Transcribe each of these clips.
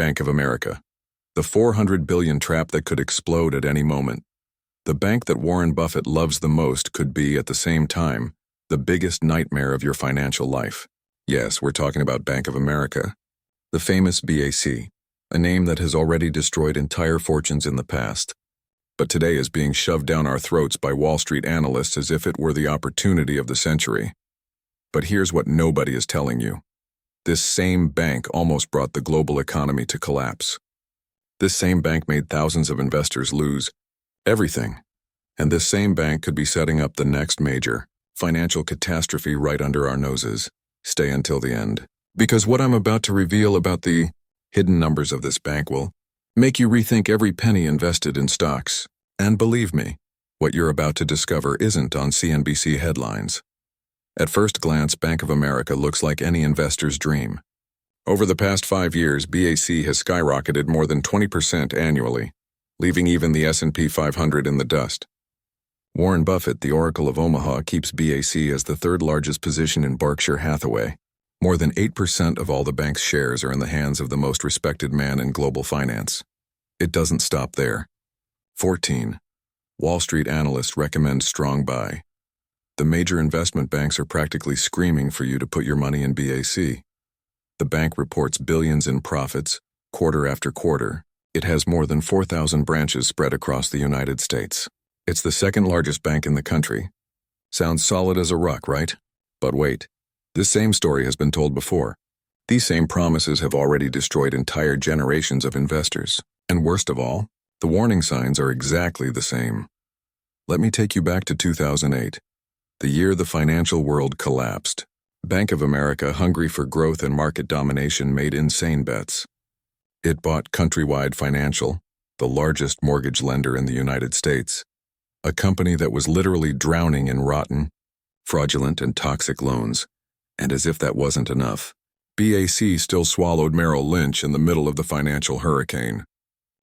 Bank of America. The 400 billion trap that could explode at any moment. The bank that Warren Buffett loves the most could be, at the same time, the biggest nightmare of your financial life. Yes, we're talking about Bank of America. The famous BAC, a name that has already destroyed entire fortunes in the past, but today is being shoved down our throats by Wall Street analysts as if it were the opportunity of the century. But here's what nobody is telling you. This same bank almost brought the global economy to collapse. This same bank made thousands of investors lose everything. And this same bank could be setting up the next major financial catastrophe right under our noses. Stay until the end, because what I'm about to reveal about the hidden numbers of this bank will make you rethink every penny invested in stocks. And believe me, what you're about to discover isn't on CNBC headlines. At first glance, Bank of America looks like any investor's dream. Over the past 5 years, BAC has skyrocketed more than 20% annually, leaving even the S&P 500 in the dust. Warren Buffett, the Oracle of Omaha, keeps BAC as the third largest position in Berkshire Hathaway. More than 8% of all the bank's shares are in the hands of the most respected man in global finance. It doesn't stop there. 14. Wall Street analysts recommend strong buy. The major investment banks are practically screaming for you to put your money in BAC. The bank reports billions in profits, quarter after quarter. It has more than 4,000 branches spread across the United States. It's the second largest bank in the country. Sounds solid as a rock, right? But wait, this same story has been told before. These same promises have already destroyed entire generations of investors. And worst of all, the warning signs are exactly the same. Let me take you back to 2008, the year the financial world collapsed. Bank of America, hungry for growth and market domination, made insane bets. It bought Countrywide Financial, the largest mortgage lender in the United States, a company that was literally drowning in rotten, fraudulent, and toxic loans. And as if that wasn't enough, BAC still swallowed Merrill Lynch in the middle of the financial hurricane.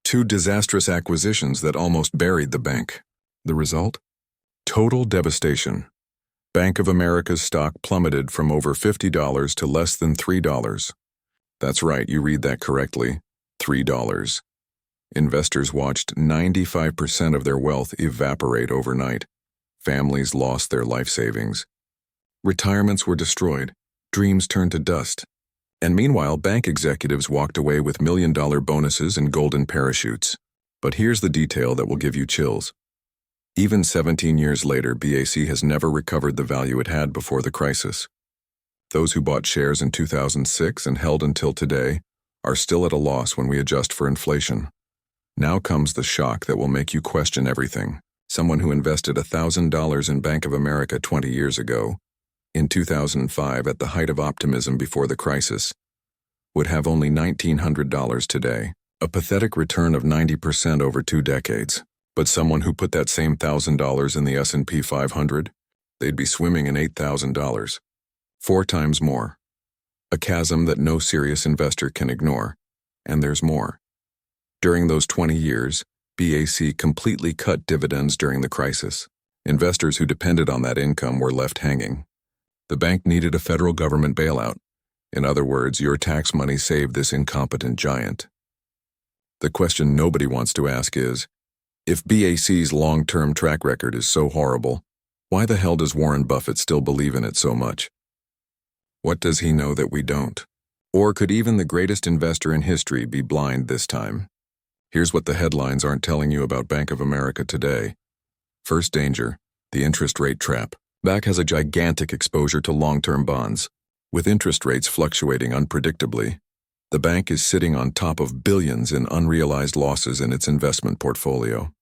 2 disastrous acquisitions that almost buried the bank. The result? Total devastation. Bank of America's stock plummeted from over $50 to less than $3. That's right, you read that correctly, $3. Investors watched 95% of their wealth evaporate overnight. Families lost their life savings. Retirements were destroyed, dreams turned to dust. And meanwhile, bank executives walked away with million-dollar bonuses and golden parachutes. But here's the detail that will give you chills. Even 17 years later, BAC has never recovered the value it had before the crisis. Those who bought shares in 2006 and held until today are still at a loss when we adjust for inflation. Now comes the shock that will make you question everything. Someone who invested $1,000 in Bank of America 20 years ago, in 2005 at the height of optimism before the crisis, would have only $1,900 today, a pathetic return of 90% over 2 decades. But someone who put that same $1,000 in the S&P 500, they'd be swimming in $8,000. 4 times more. A chasm that no serious investor can ignore. And there's more. During those 20 years, BAC completely cut dividends during the crisis. Investors who depended on that income were left hanging. The bank needed a federal government bailout. In other words, your tax money saved this incompetent giant. The question nobody wants to ask is, if BAC's long-term track record is so horrible, why the hell does Warren Buffett still believe in it so much? What does he know that we don't? Or could even the greatest investor in history be blind this time? Here's what the headlines aren't telling you about Bank of America today. First danger, the interest rate trap. BAC has a gigantic exposure to long-term bonds. With interest rates fluctuating unpredictably, the bank is sitting on top of billions in unrealized losses in its investment portfolio.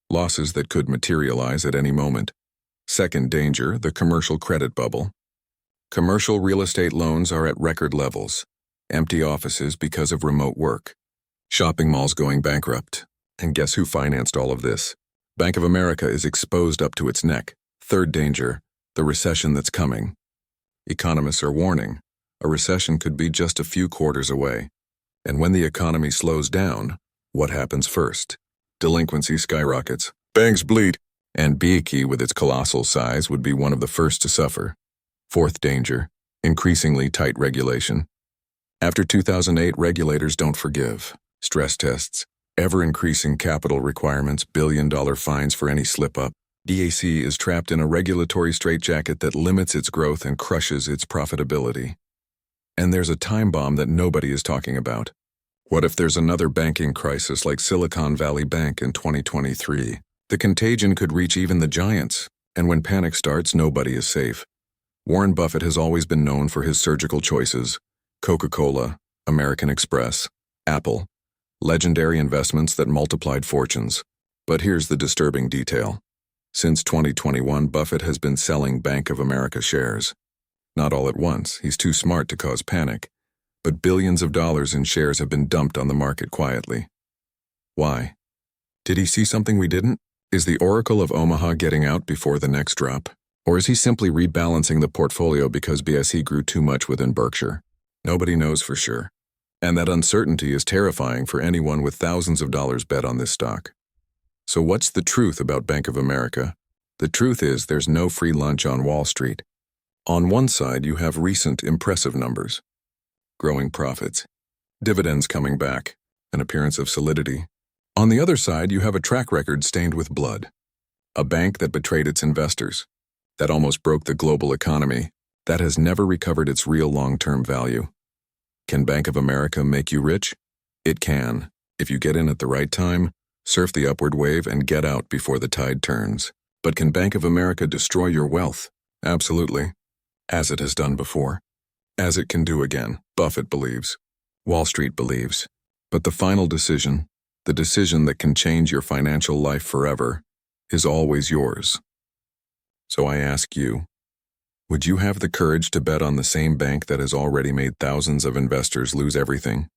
Losses that could materialize at any moment. Second danger, the commercial credit bubble. Commercial real estate loans are at record levels. Empty offices because of remote work. Shopping malls going bankrupt. And guess who financed all of this? Bank of America is exposed up to its neck. Third danger, the recession that's coming. Economists are warning. A recession could be just a few quarters away. And when the economy slows down, what happens first? Delinquency skyrockets, banks bleed, and BAC with its colossal size would be one of the first to suffer. Fourth danger, increasingly tight regulation. After 2008, regulators don't forgive. Stress tests, ever-increasing capital requirements, billion-dollar fines for any slip-up. BAC is trapped in a regulatory straitjacket that limits its growth and crushes its profitability. And there's a time bomb that nobody is talking about. What if there's another banking crisis like Silicon Valley Bank in 2023? The contagion could reach even the giants, and when panic starts, nobody is safe. Warren Buffett has always been known for his surgical choices: Coca-Cola, American Express, Apple, legendary investments that multiplied fortunes. But here's the disturbing detail. Since 2021, Buffett has been selling Bank of America shares. Not all at once, he's too smart to cause panic, but billions of dollars in shares have been dumped on the market quietly. Why? Did he see something we didn't? Is the Oracle of Omaha getting out before the next drop? Or is he simply rebalancing the portfolio because BAC grew too much within Berkshire? Nobody knows for sure. And that uncertainty is terrifying for anyone with thousands of dollars bet on this stock. So what's the truth about Bank of America? The truth is there's no free lunch on Wall Street. On one side, you have recent impressive numbers, growing profits, dividends coming back, an appearance of solidity. On the other side, you have a track record stained with blood, a bank that betrayed its investors, that almost broke the global economy, that has never recovered its real long-term value. Can Bank of America make you rich? It can, if you get in at the right time, surf the upward wave, and get out before the tide turns. But can Bank of America destroy your wealth? Absolutely. As it has done before. As it can do again. Buffett believes. Wall Street believes. But the final decision, the decision that can change your financial life forever, is always yours. So I ask you, would you have the courage to bet on the same bank that has already made thousands of investors lose everything?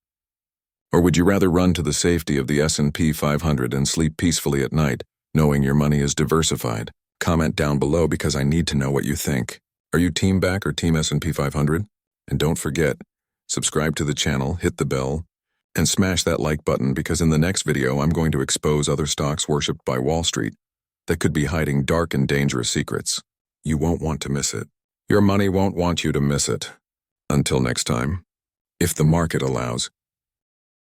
Or would you rather run to the safety of the S&P 500 and sleep peacefully at night, knowing your money is diversified? Comment down below because I need to know what you think. Are you Team BAC or Team S&P 500? And don't forget, subscribe to the channel, hit the bell, and smash that like button because in the next video I'm going to expose other stocks worshipped by Wall Street that could be hiding dark and dangerous secrets. You won't want to miss it. Your money won't want you to miss it. Until next time, if the market allows.